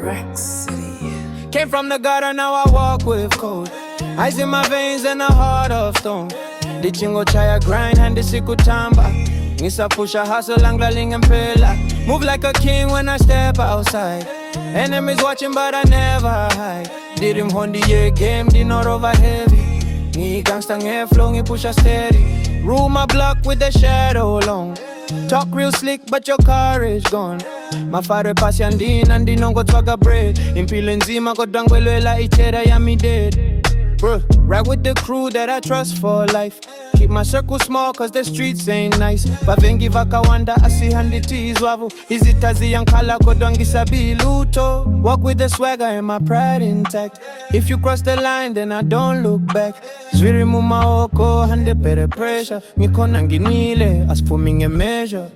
RackCity. Came from the gutter, now I walk with code. Ice in my veins and a heart of stone. Dichingo chaya grind, handi sikutamba. Ngisa pusha hustle, anglaling impela. Move like a king when I step outside. Enemies watching but I never hide. Did him on the year game, did not over heavy. Ni gangsta air flow, ni push a steady. Rule my block with the shadow long. Talk real slick but your courage gone. Mafare pasi andina ndino kutsvaga bread. Impilo nzima kodwa ngwelwela ichera yami dead. Bro, ride with the crew that I trust for life. Keep my circle small cause the streets ain't nice. Bavengi vakawanda asihandi Izitazi yankala kodwa ngisabi luto. Walk with the swagger and my pride intact. If you cross the line then I don't look back. Zwiri mumaoko hande pere pressure. Ngikona nginile as for me a measure.